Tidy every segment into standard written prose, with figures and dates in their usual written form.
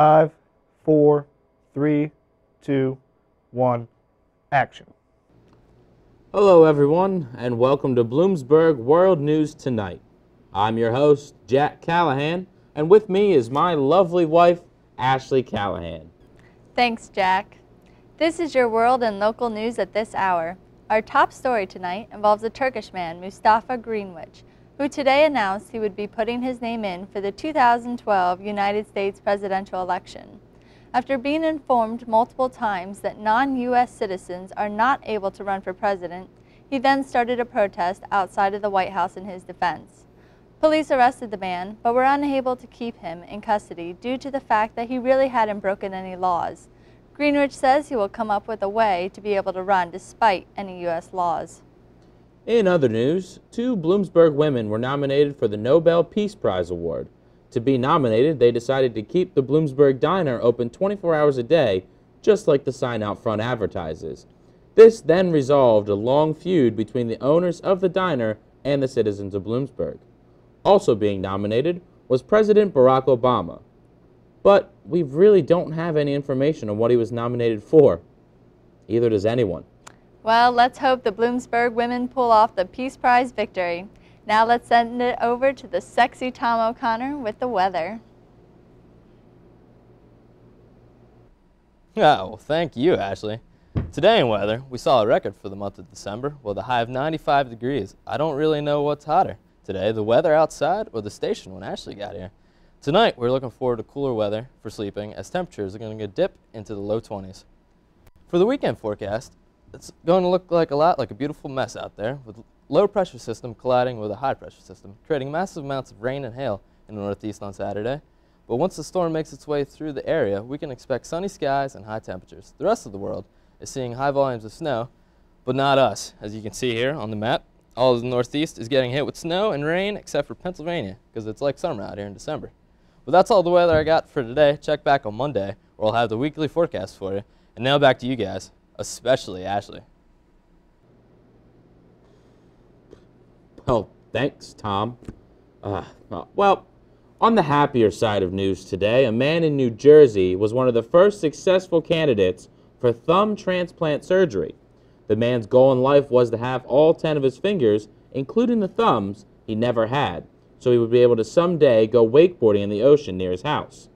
5, 4, 3, 2, 1, action. Hello everyone, and welcome to Bloomsburg World News Tonight. I'm your host, Jack Callahan, and with me is my lovely wife, Ashley Callahan. Thanks, Jack. This is your world and local news at this hour. Our top story tonight involves a Turkish man, Mustafa Greenwich, who today announced he would be putting his name in for the 2012 United States presidential election. After being informed multiple times that non-U.S. citizens are not able to run for president, he then started a protest outside of the White House in his defense. Police arrested the man, but were unable to keep him in custody due to the fact that he really hadn't broken any laws. Greenwich says he will come up with a way to be able to run despite any U.S. laws. In other news, 2 Bloomsburg women were nominated for the Nobel Peace Prize Award. To be nominated, they decided to keep the Bloomsburg Diner open 24 hours a day, just like the sign out front advertises. This then resolved a long feud between the owners of the diner and the citizens of Bloomsburg. Also being nominated was President Barack Obama. But we really don't have any information on what he was nominated for. Either does anyone. Well, let's hope the Bloomsburg women pull off the Peace Prize victory. Now let's send it over to the sexy Tom O'Connor with the weather. Yeah, well, thank you, Ashley. Today in weather, we saw a record for the month of December with a high of 95 degrees. I don't really know what's hotter today, the weather outside or the station when Ashley got here. Tonight, we're looking forward to cooler weather for sleeping as temperatures are going to dip into the low 20s. For the weekend forecast, it's going to look like a lot like a beautiful mess out there with low pressure system colliding with a high pressure system, creating massive amounts of rain and hail in the northeast on Saturday. But once the storm makes its way through the area, we can expect sunny skies and high temperatures. The rest of the world is seeing high volumes of snow, but not us. As you can see here on the map, all of the northeast is getting hit with snow and rain except for Pennsylvania, because it's like summer out here in December. But that's all the weather I got for today. Check back on Monday, where I'll have the weekly forecast for you. And now back to you guys, especially Ashley. Oh, thanks, Tom. Well, on the happier side of news today, a man in New Jersey was one of the first successful candidates for thumb transplant surgery. The man's goal in life was to have all 10 of his fingers, including the thumbs, he never had, so he would be able to someday go wakeboarding in the ocean near his house.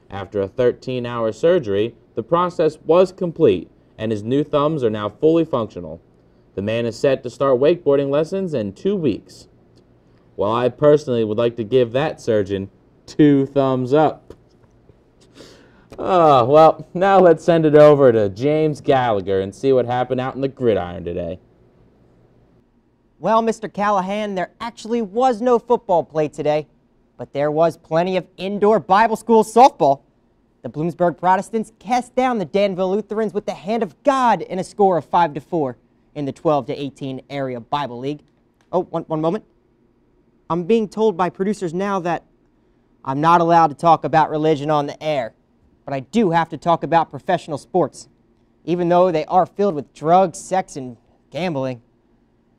After a 13-hour surgery, the process was complete, and his new thumbs are now fully functional. The man is set to start wakeboarding lessons in 2 weeks. Well, I personally would like to give that surgeon 2 thumbs up. Oh, well, now let's send it over to James Gallagher and see what happened out in the gridiron today. Well, Mr. Callahan, there actually was no football played today, but there was plenty of indoor Bible school softball. The Bloomsburg Protestants cast down the Danville Lutherans with the hand of God in a score of 5-4 in the 12-18 area Bible League. Oh, one moment. I'm being told by producers now that I'm not allowed to talk about religion on the air, but I do have to talk about professional sports, even though they are filled with drugs, sex, and gambling.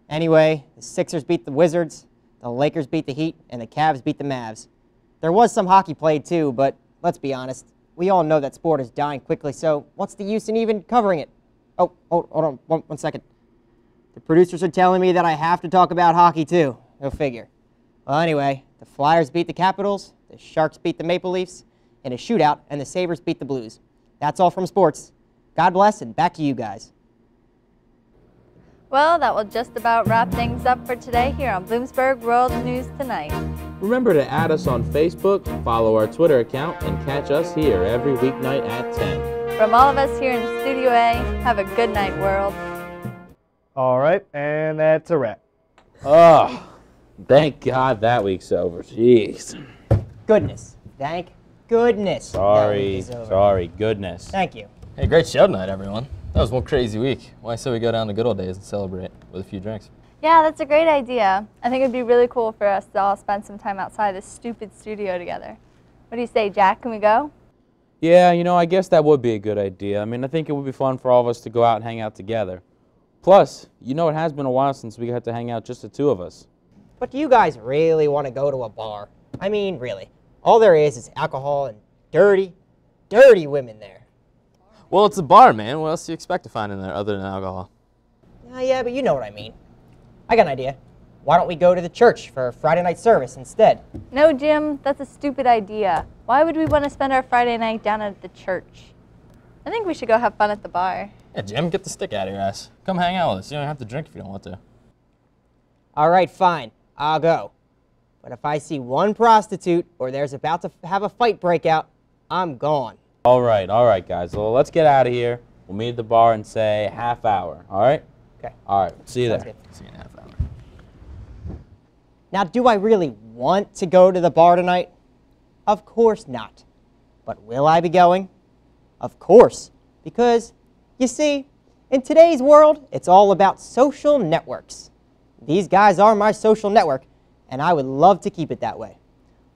Anyway, the Sixers beat the Wizards, the Lakers beat the Heat, and the Cavs beat the Mavs. There was some hockey played too, but let's be honest, we all know that sport is dying quickly, so what's the use in even covering it? Oh, hold on, one second. The producers are telling me that I have to talk about hockey too. Go figure. Well, anyway, the Flyers beat the Capitals, the Sharks beat the Maple Leafs in a shootout, and the Sabres beat the Blues. That's all from sports. God bless, and back to you guys. Well, that will just about wrap things up for today here on Bloomsburg World News Tonight. Remember to add us on Facebook, follow our Twitter account, and catch us here every weeknight at 10. From all of us here in Studio A, have a good night, world. All right, and that's a wrap. Oh, thank God that week's over. Jeez. Goodness. Thank goodness. Sorry, goodness. Thank you. Hey, great show tonight, everyone. That was one crazy week. Why say we go down to good old days and celebrate with a few drinks? Yeah, that's a great idea. I think it'd be really cool for us to all spend some time outside this stupid studio together. What do you say, Jack? Can we go? Yeah, I guess that would be a good idea. I mean, I think it would be fun for all of us to go out and hang out together. Plus, it has been a while since we got to hang out just the 2 of us. But do you guys really want to go to a bar? I mean, really. All there is alcohol and dirty, dirty women there. Well, it's a bar, man. What else do you expect to find in there other than alcohol? Yeah, but you know what I mean. I got an idea. Why don't we go to the church for Friday night service instead? No, Jim, that's a stupid idea. Why would we want to spend our Friday night down at the church? I think we should go have fun at the bar. Yeah, Jim, get the stick out of your ass. Come hang out with us. You don't have to drink if you don't want to. All right, fine. I'll go. But if I see one prostitute or there's about to have a fight break out, I'm gone. All right, guys. Well, let's get out of here. We'll meet at the bar in, say, half hour. All right? Okay. All right. See you Sounds there. good. See you in half an hour. Now, do I really want to go to the bar tonight? Of course not. But will I be going? Of course. Because, you see, in today's world, it's all about social networks. These guys are my social network, and I would love to keep it that way.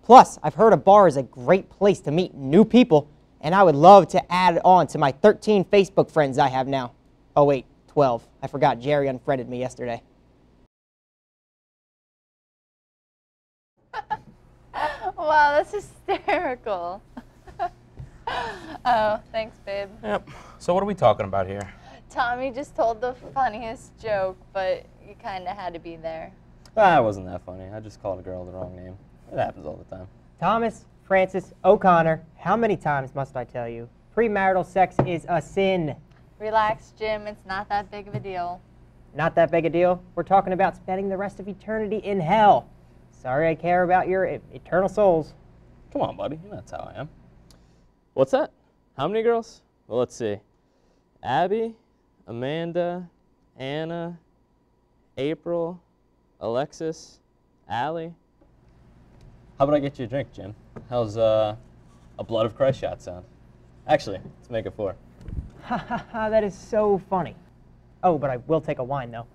Plus, I've heard a bar is a great place to meet new people, and I would love to add it on to my 13 Facebook friends I have now. Oh wait, 12. I forgot Jerry unfriended me yesterday. Wow, that's hysterical. Oh, thanks, babe. Yep. So what are we talking about here? Tommy just told the funniest joke, but you kind of had to be there. Ah, it wasn't that funny. I just called a girl the wrong name. It happens all the time. Thomas Francis O'Connor, how many times must I tell you? Premarital sex is a sin. Relax, Jim. It's not that big of a deal. Not that big a deal. We're talking about spending the rest of eternity in hell. Sorry I care about your eternal souls. Come on, buddy. You know that's how I am. What's that? How many girls? Well, let's see. Abby, Amanda, Anna, April, Alexis, Allie. How about I get you a drink, Jim? How's a Blood of Christ shot sound? Actually, let's make it 4. Ha ha ha, that is so funny. Oh, but I will take a wine, though.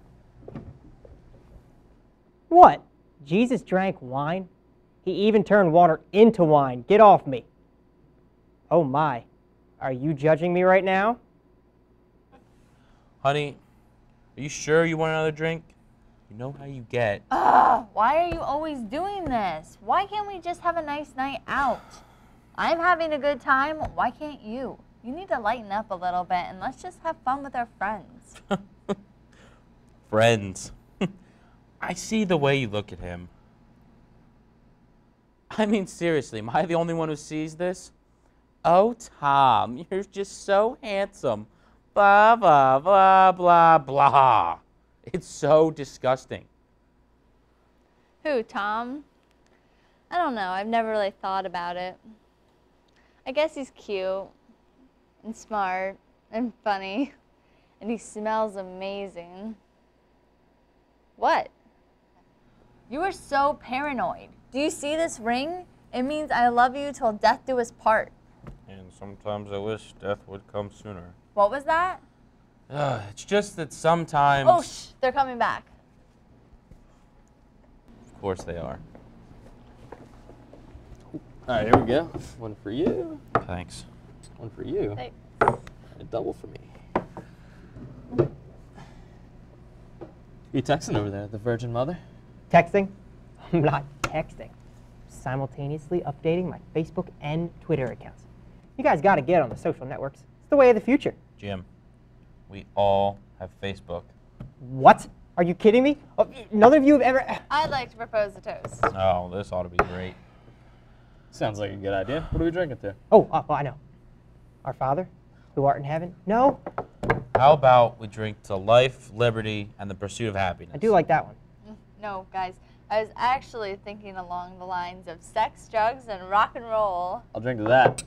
What? Jesus drank wine? He even turned water into wine. Get off me. Oh my. Are you judging me right now? Honey, are you sure you want another drink? You know how you get. Why are you always doing this? Why can't we just have a nice night out? I'm having a good time. Why can't you? You need to lighten up a little bit and let's just have fun with our friends. Friends. I see the way you look at him. I mean, seriously, am I the only one who sees this? Oh, Tom, you're just so handsome. Blah, blah, blah, blah, blah. It's so disgusting. Who, Tom? I don't know. I've never really thought about it. I guess he's cute and smart and funny, and he smells amazing. What? You are so paranoid. Do you see this ring? It means I love you till death do us part. And sometimes I wish death would come sooner. What was that? It's just that sometimes... Oh, shh, they're coming back. Of course they are. All right, here we go. One for you. Thanks. One for you. Thanks. A double for me. You texting over there, the Virgin Mother? Texting? I'm not texting. Simultaneously updating my Facebook and Twitter accounts. You guys got to get on the social networks. It's the way of the future. Jim, we all have Facebook. What? Are you kidding me? Oh, none of you have ever... I'd like to propose a toast. Oh, this ought to be great. Sounds like a good idea. What are we drinking to? Oh, I know. Our Father, who art in heaven. No, How about we drink to life, liberty, and the pursuit of happiness? I do like that one. No, guys. I was actually thinking along the lines of sex, drugs, and rock and roll. I'll drink to that.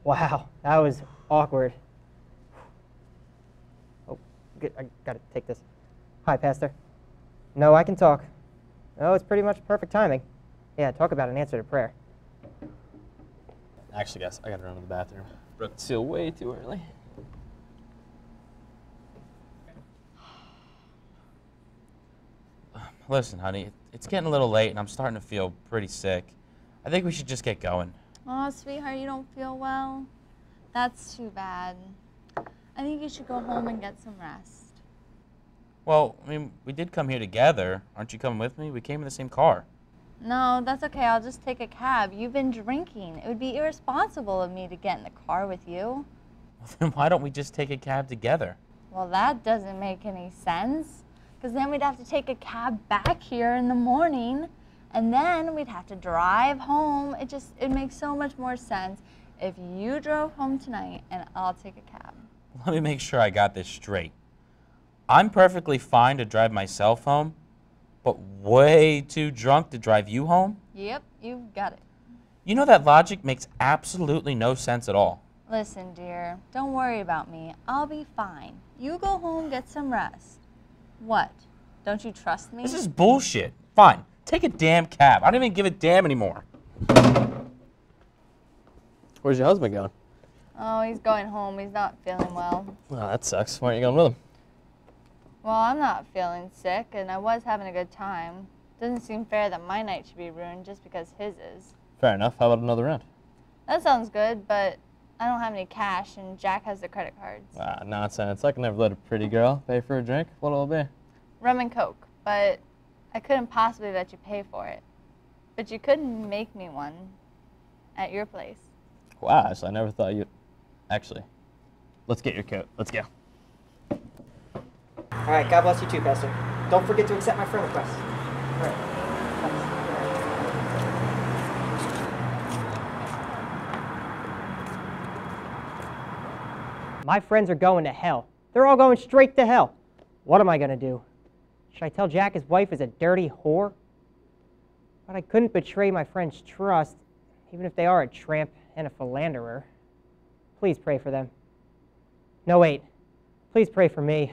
Wow, that was awkward. Oh, good, I gotta take this. Hi, Pastor. No, I can talk. Oh, it's pretty much perfect timing. Yeah, talk about an answer to prayer. Actually, guys, I gotta run to the bathroom. Broke the seal way too early. Listen, honey, it's getting a little late, and I'm starting to feel pretty sick. I think we should just get going. Oh, sweetheart, you don't feel well? That's too bad. I think you should go home and get some rest. Well, I mean, we did come here together. Aren't you coming with me? We came in the same car. No, that's okay. I'll just take a cab. You've been drinking. It would be irresponsible of me to get in the car with you. Well, then why don't we just take a cab together? Well, that doesn't make any sense, because then we'd have to take a cab back here in the morning, and then we'd have to drive home. It makes so much more sense if you drove home tonight and I'll take a cab. Let me make sure I got this straight. I'm perfectly fine to drive myself home, but way too drunk to drive you home? Yep, you got it. You know that logic makes absolutely no sense at all. Listen, dear, don't worry about me. I'll be fine. You go home, get some rest. What? Don't you trust me? This is bullshit. Fine, take a damn cab. I don't even give a damn anymore. Where's your husband going? Oh, he's going home. He's not feeling well. Oh, that sucks. Why aren't you going with him? Well, I'm not feeling sick, and I was having a good time. Doesn't seem fair that my night should be ruined just because his is. Fair enough. How about another round? That sounds good, but I don't have any cash, and Jack has the credit cards. Ah, nonsense. I can never let a pretty girl pay for a drink. What'll it be? Rum and Coke, but I couldn't possibly let you pay for it. But you could make me one at your place. Wow, Ashley, I never thought you... Actually, let's get your coat. Let's go. All right, God bless you too, Pastor. Don't forget to accept my friend request. All right. My friends are going to hell. They're all going straight to hell. What am I going to do? Should I tell Jack his wife is a dirty whore? But I couldn't betray my friend's trust, even if they are a tramp and a philanderer. Please pray for them. No, wait. Please pray for me.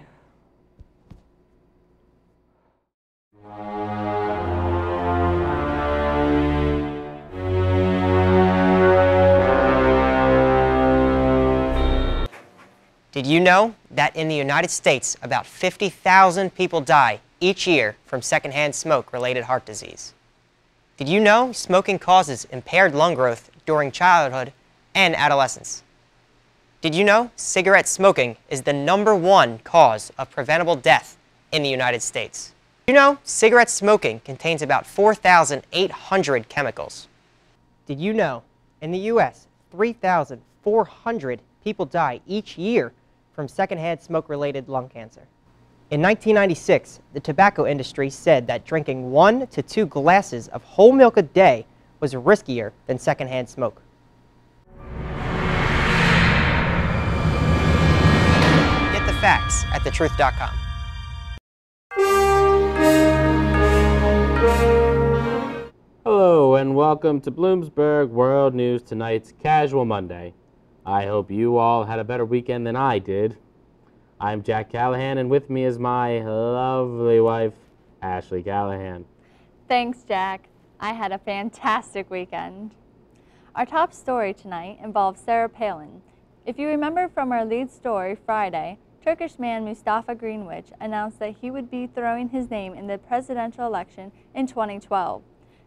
Did you know that in the United States, about 50,000 people die each year from secondhand smoke-related heart disease? Did you know smoking causes impaired lung growth during childhood and adolescence? Did you know cigarette smoking is the #1 cause of preventable death in the United States? Did you know cigarette smoking contains about 4,800 chemicals? Did you know in the U.S., 3,400 people die each year from secondhand smoke-related lung cancer? In 1996, the tobacco industry said that drinking 1 to 2 glasses of whole milk a day was riskier than secondhand smoke. Get the facts at thetruth.com. Hello and welcome to Bloomsburg World News Tonight's Casual Monday. I hope you all had a better weekend than I did. I'm Jack Callahan, and with me is my lovely wife, Ashley Callahan. Thanks, Jack. I had a fantastic weekend. Our top story tonight involves Sarah Palin. If you remember from our lead story Friday, Turkish man Mustafa Greenwich announced that he would be throwing his name in the presidential election in 2012.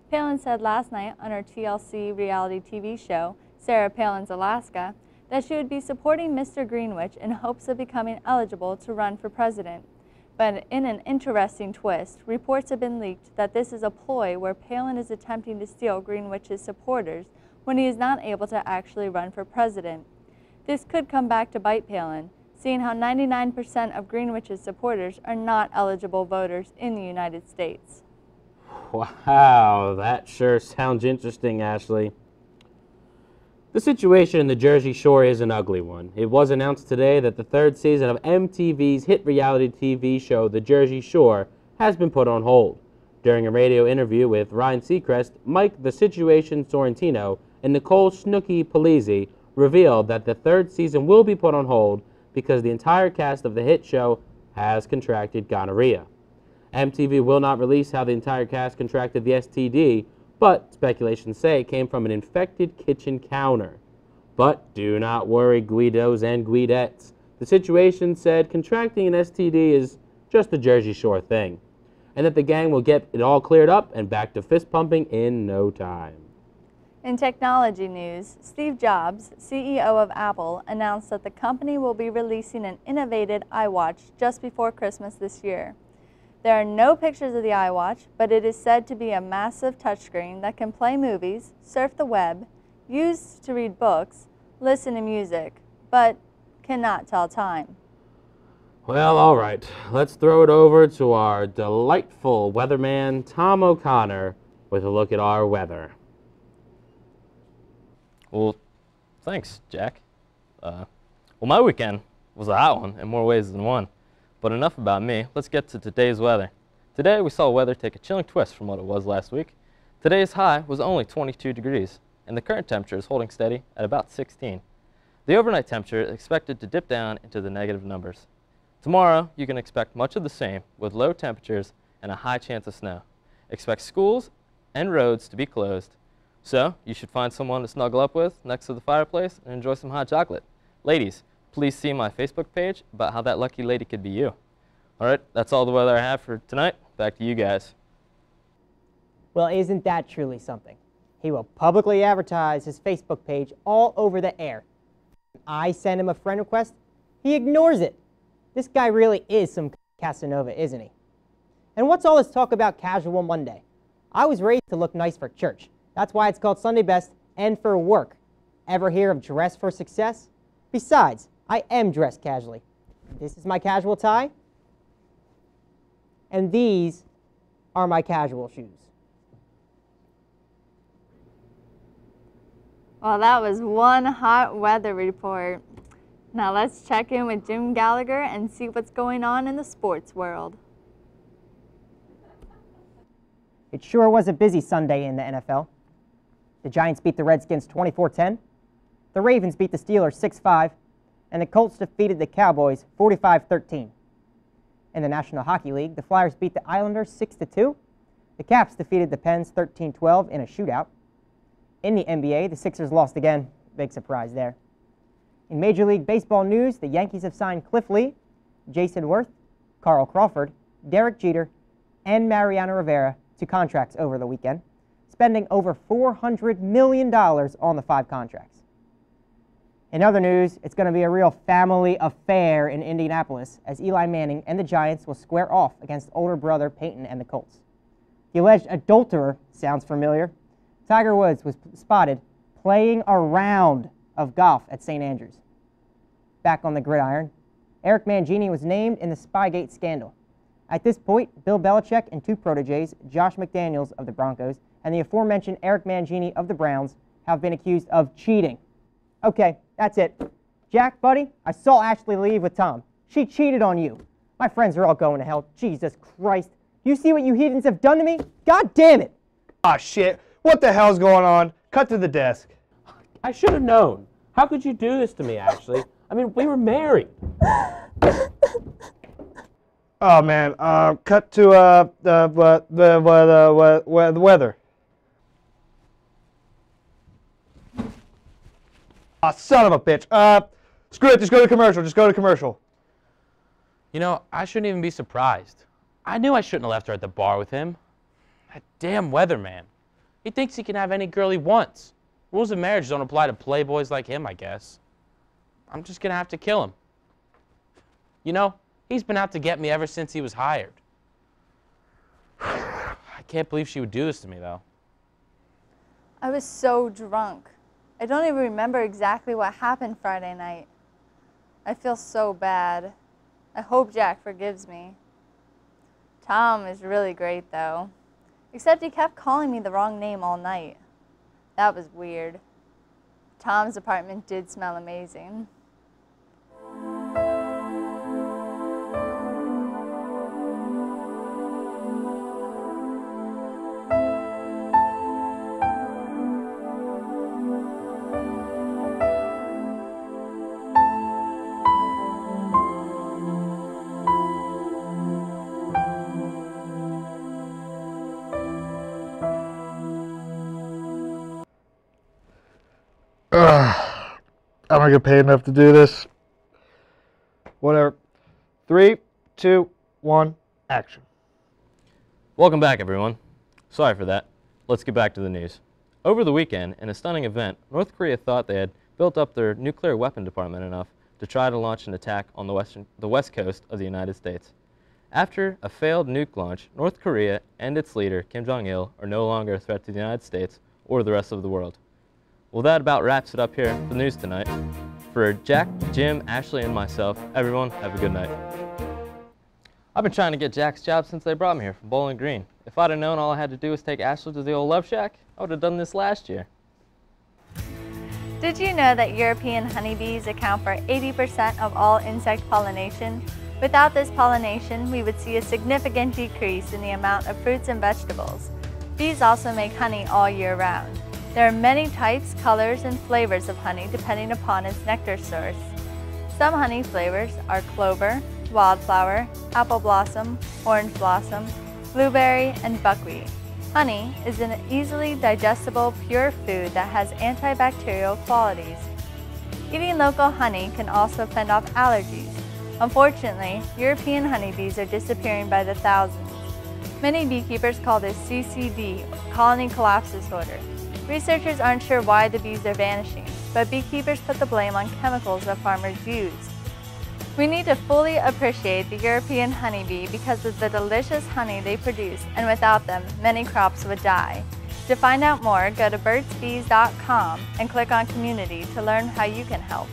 Palin said last night on her TLC reality TV show, Sarah Palin's Alaska, that she would be supporting Mr. Greenwich in hopes of becoming eligible to run for president. But in an interesting twist, reports have been leaked that this is a ploy where Palin is attempting to steal Greenwich's supporters when he is not able to actually run for president. This could come back to bite Palin, seeing how 99% of Greenwich's supporters are not eligible voters in the United States. Wow, that sure sounds interesting, Ashley. The situation in the Jersey Shore is an ugly one. It was announced today that the 3rd season of MTV's hit reality TV show, The Jersey Shore, has been put on hold. During a radio interview with Ryan Seacrest, Mike the Situation Sorrentino and Nicole Snooki Polizzi revealed that the 3rd season will be put on hold because the entire cast of the hit show has contracted gonorrhea. MTV will not release how the entire cast contracted the STD, but speculations say it came from an infected kitchen counter. But do not worry, Guidos and Guidettes. The Situation said contracting an STD is just a Jersey Shore thing, and that the gang will get it all cleared up and back to fist pumping in no time. In technology news, Steve Jobs, CEO of Apple, announced that the company will be releasing an innovative iWatch just before Christmas this year. There are no pictures of the iWatch, but it is said to be a massive touchscreen that can play movies, surf the web, use to read books, listen to music, but cannot tell time. Well, all right. Let's throw it over to our delightful weatherman, Tom O'Connor, with a look at our weather. Well, thanks, Jack. Well, my weekend was a hot one in more ways than one. But enough about me. Let's get to today's weather. Today, we saw weather take a chilling twist from what it was last week. Today's high was only 22 degrees, and the current temperature is holding steady at about 16. The overnight temperature is expected to dip down into the negative numbers. Tomorrow, you can expect much of the same, with low temperatures and a high chance of snow. Expect schools and roads to be closed. So, you should find someone to snuggle up with next to the fireplace and enjoy some hot chocolate. Ladies, please see my Facebook page about how that lucky lady could be you. All right, that's all the weather I have for tonight. Back to you guys. Well, isn't that truly something? He will publicly advertise his Facebook page all over the air. I send him a friend request, he ignores it. This guy really is some Casanova, isn't he? And what's all this talk about Casual Monday? I was raised to look nice for church. That's why it's called Sunday Best and for work. Ever hear of dress for success? Besides, I am dressed casually. This is my casual tie, and these are my casual shoes. Well, that was one hot weather report. Now let's check in with Jim Gallagher and see what's going on in the sports world. It sure was a busy Sunday in the NFL. The Giants beat the Redskins 24-10. The Ravens beat the Steelers 6-5. And the Colts defeated the Cowboys 45-13. In the National Hockey League, the Flyers beat the Islanders 6-2. The Caps defeated the Pens 13-12 in a shootout. In the NBA, the Sixers lost again. Big surprise there. In Major League Baseball news, the Yankees have signed Cliff Lee, Jason Worth, Carl Crawford, Derek Jeter, and Mariano Rivera to contracts over the weekend, spending over $400 million on the 5 contracts. In other news, it's going to be a real family affair in Indianapolis as Eli Manning and the Giants will square off against older brother Peyton and the Colts. The alleged adulterer sounds familiar. Tiger Woods was spotted playing a round of golf at St. Andrews. Back on the gridiron, Eric Mangini was named in the Spygate scandal. At this point, Bill Belichick and 2 proteges, Josh McDaniels of the Broncos and the aforementioned Eric Mangini of the Browns, have been accused of cheating. Okay, that's it. Jack, buddy, I saw Ashley leave with Tom. She cheated on you. My friends are all going to hell. Jesus Christ. You see what you heathens have done to me? God damn it. Ah, shit. What the hell's going on? Cut to the desk. I should have known. How could you do this to me, Ashley? I mean, we were married. Oh, man. Cut to the weather. Ah, son of a bitch. Screw it. Just go to commercial. Just go to commercial. You know, I shouldn't even be surprised. I knew I shouldn't have left her at the bar with him. That damn weatherman. He thinks he can have any girl he wants. Rules of marriage don't apply to playboys like him, I guess. I'm just gonna have to kill him. You know, he's been out to get me ever since he was hired. I can't believe she would do this to me, though. I was so drunk. I don't even remember exactly what happened Friday night. I feel so bad. I hope Jack forgives me. Tom is really great, though. Except he kept calling me the wrong name all night. That was weird. Tom's apartment did smell amazing. I'm not get paid enough to do this. Whatever. 3, 2, 1, action. Welcome back, everyone. Sorry for that. Let's get back to the news. Over the weekend, in a stunning event, North Korea thought they had built up their nuclear weapon department enough to try to launch an attack on the west coast of the United States. After a failed nuke launch, North Korea and its leader, Kim Jong-il, are no longer a threat to the United States or the rest of the world. Well, that about wraps it up here for the news tonight. For Jack, Jim, Ashley, and myself, everyone, have a good night. I've been trying to get Jack's job since they brought me here from Bowling Green. If I'd have known all I had to do was take Ashley to the old Love Shack, I would have done this last year. Did you know that European honeybees account for 80% of all insect pollination? Without this pollination, we would see a significant decrease in the amount of fruits and vegetables. Bees also make honey all year round. There are many types, colors, and flavors of honey depending upon its nectar source. Some honey flavors are clover, wildflower, apple blossom, orange blossom, blueberry, and buckwheat. Honey is an easily digestible, pure food that has antibacterial qualities. Eating local honey can also fend off allergies. Unfortunately, European honeybees are disappearing by the thousands. Many beekeepers call this CCD, colony collapse disorder. Researchers aren't sure why the bees are vanishing, but beekeepers put the blame on chemicals that farmers use. We need to fully appreciate the European honeybee because of the delicious honey they produce, and without them, many crops would die. To find out more, go to burtsbees.com and click on Community to learn how you can help.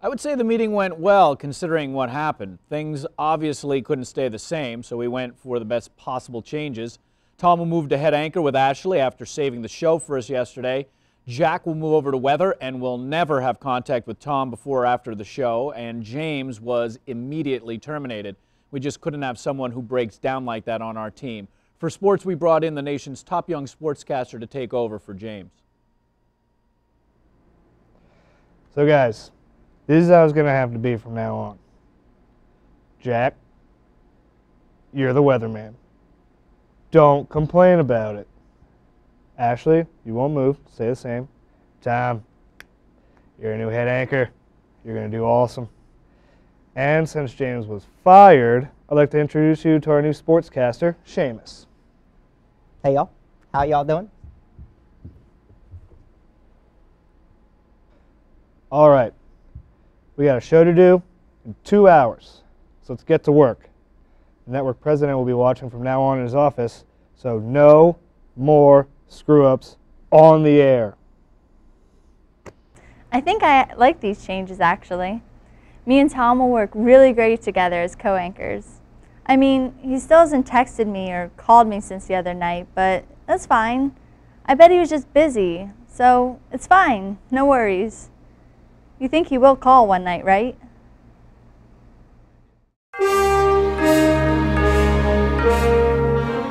I would say the meeting went well considering what happened. Things obviously couldn't stay the same, so we went for the best possible changes. Tom will move to head anchor with Ashley after saving the show for us yesterday. Jack will move over to weather and will never have contact with Tom before or after the show. And James was immediately terminated. We just couldn't have someone who breaks down like that on our team. For sports, we brought in the nation's top young sportscaster to take over for James. So guys, this is how it's going to have to be from now on. Jack, you're the weatherman. Don't complain about it. Ashley, you won't move. Stay the same. Tom, you're a new head anchor. You're going to do awesome. And since James was fired, I'd like to introduce you to our new sportscaster, Seamus. Hey y'all, how y'all doing? All right. We got a show to do in 2 hours, so let's get to work. The network president will be watching from now on in his office, so no more screw-ups on the air. I think I like these changes, actually. Me and Tom will work really great together as co-anchors. I mean, he still hasn't texted me or called me since the other night, but that's fine. I bet he was just busy, so it's fine, no worries. You think he will call one night, right?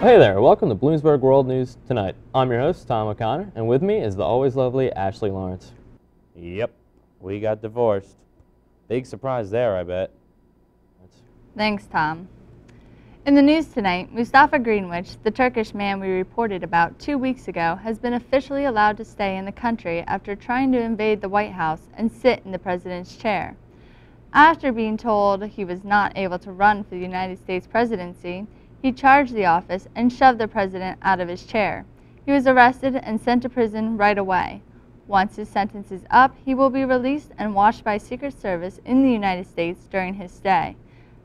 Hey there, welcome to Bloomsburg World News Tonight. I'm your host, Tom O'Connor, and with me is the always lovely Ashley Lawrence. Yep, we got divorced. Big surprise there, I bet. Thanks, Tom. In the news tonight, Mustafa Greenwich, the Turkish man we reported about 2 weeks ago, has been officially allowed to stay in the country after trying to invade the White House and sit in the president's chair. After being told he was not able to run for the United States presidency, he charged the office and shoved the president out of his chair. He was arrested and sent to prison right away. Once his sentence is up, he will be released and watched by Secret Service in the United States during his stay.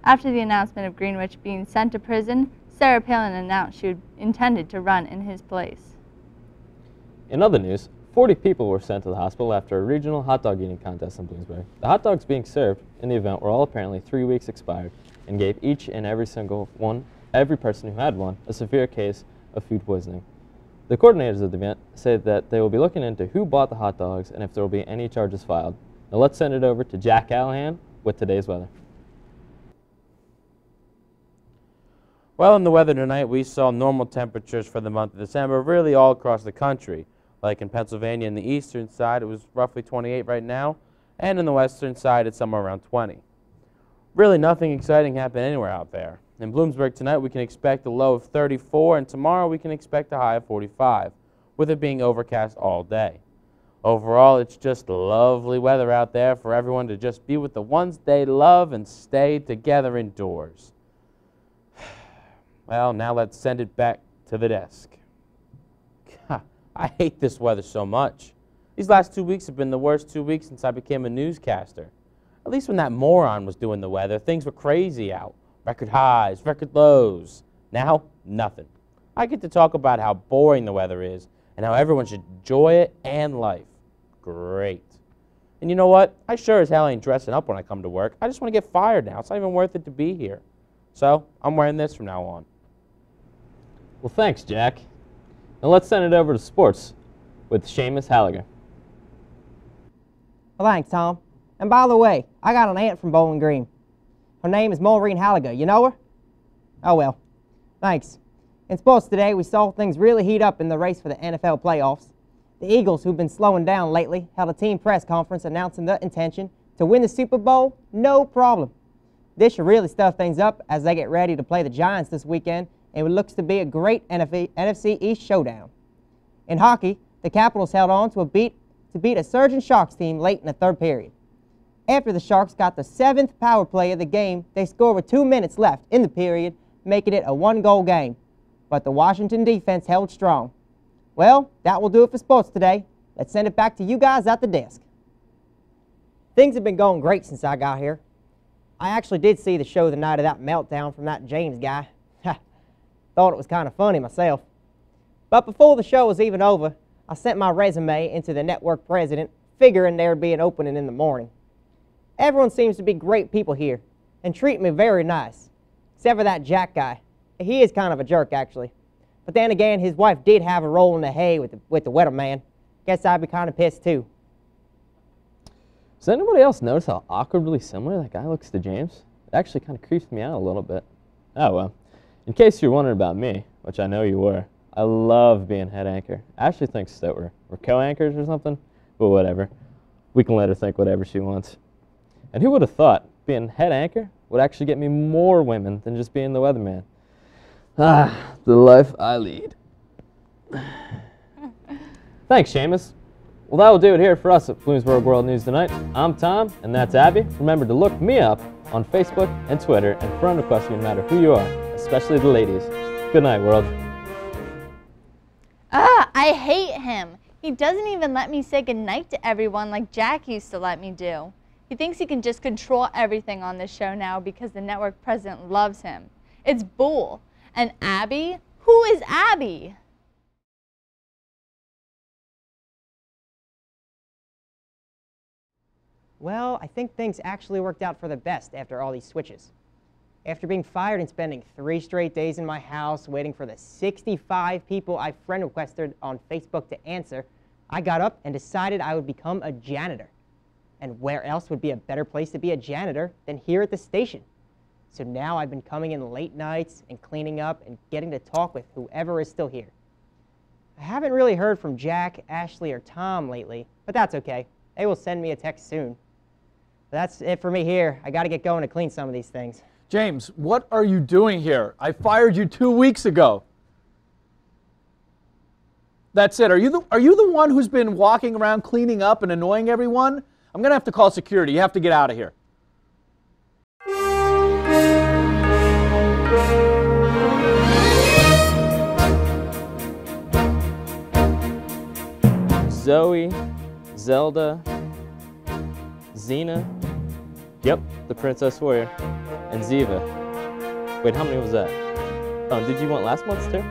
After the announcement of Greenwich being sent to prison, Sarah Palin announced she intended to run in his place. In other news, 40 people were sent to the hospital after a regional hot dog eating contest in Bloomsburg. The hot dogs being served in the event were all apparently 3 weeks expired and gave each and every person who had one, a severe case of food poisoning. The coordinators of the event said that they will be looking into who bought the hot dogs and if there will be any charges filed. Now let's send it over to Jack Callahan with today's weather. Well, in the weather tonight, we saw normal temperatures for the month of December really all across the country. Like in Pennsylvania, in the eastern side, it was roughly 28 right now, and in the western side, it's somewhere around 20. Really nothing exciting happened anywhere out there. In Bloomsburg tonight, we can expect a low of 34, and tomorrow we can expect a high of 45, with it being overcast all day. Overall, it's just lovely weather out there for everyone to just be with the ones they love and stay together indoors. Well, now let's send it back to the desk. God, I hate this weather so much. These last 2 weeks have been the worst 2 weeks since I became a newscaster. At least when that moron was doing the weather, things were crazy out. Record highs, record lows. Now, nothing. I get to talk about how boring the weather is and how everyone should enjoy it and life. Great. And you know what? I sure as hell ain't dressing up when I come to work. I just want to get fired now. It's not even worth it to be here. So, I'm wearing this from now on. Well, thanks, Jack. Now let's send it over to sports with Seamus Halliger. Well, thanks, Tom. And by the way, I got an aunt from Bowling Green. Her name is Maureen Halliger. You know her? Oh, well. Thanks. In sports today, we saw things really heat up in the race for the NFL playoffs. The Eagles, who've been slowing down lately, held a team press conference announcing their intention to win the Super Bowl, no problem. This should really stuff things up as they get ready to play the Giants this weekend, and it looks to be a great NFC East showdown. In hockey, the Capitals held on to beat a surging Sharks team late in the third period. After the Sharks got the 7th power play of the game, they scored with 2 minutes left in the period, making it a 1-goal game. But the Washington defense held strong. Well, that will do it for sports today. Let's send it back to you guys at the desk. Things have been going great since I got here. I actually did see the show the night of that meltdown from that James guy. Thought it was kind of funny myself. But before the show was even over, I sent my resume into the network president, figuring there would be an opening in the morning. Everyone seems to be great people here and treat me very nice, except for that Jack guy. He is kind of a jerk, actually. But then again, his wife did have a roll in the hay with the weatherman. Guess I'd be kind of pissed too. Does anybody else notice how awkwardly similar that guy looks to James? It actually kind of creeps me out a little bit. Oh well. In case you're wondering about me, which I know you were, I love being head anchor. Ashley thinks that we're co-anchors or something, but whatever. We can let her think whatever she wants. And who would have thought being head anchor would actually get me more women than just being the weatherman? Ah, the life I lead. Thanks, Seamus. Well, that will do it here for us at Bloomsburg World News Tonight. I'm Tom, and that's Abby. Remember to look me up on Facebook and Twitter and friend request me no matter who you are, especially the ladies. Good night, world. I hate him. He doesn't even let me say goodnight to everyone like Jack used to let me do. He thinks he can just control everything on this show now because the network president loves him. It's bull. And Abby? Who is Abby? Well, I think things actually worked out for the best after all these switches. After being fired and spending 3 straight days in my house waiting for the 65 people I friend requested on Facebook to answer, I got up and decided I would become a janitor. And where else would be a better place to be a janitor than here at the station? So now I've been coming in late nights and cleaning up and getting to talk with whoever is still here. I haven't really heard from Jack, Ashley, or Tom lately, but that's okay. They will send me a text soon. But that's it for me here. I got to get going to clean some of these things. James, what are you doing here? I fired you 2 weeks ago. That's it. Are you the one who's been walking around cleaning up and annoying everyone? I'm going to have to call security. You have to get out of here. Zoe, Zelda, Xena, yep, the Princess Warrior, and Ziva. Wait, how many was that? Oh, did you want last month's too?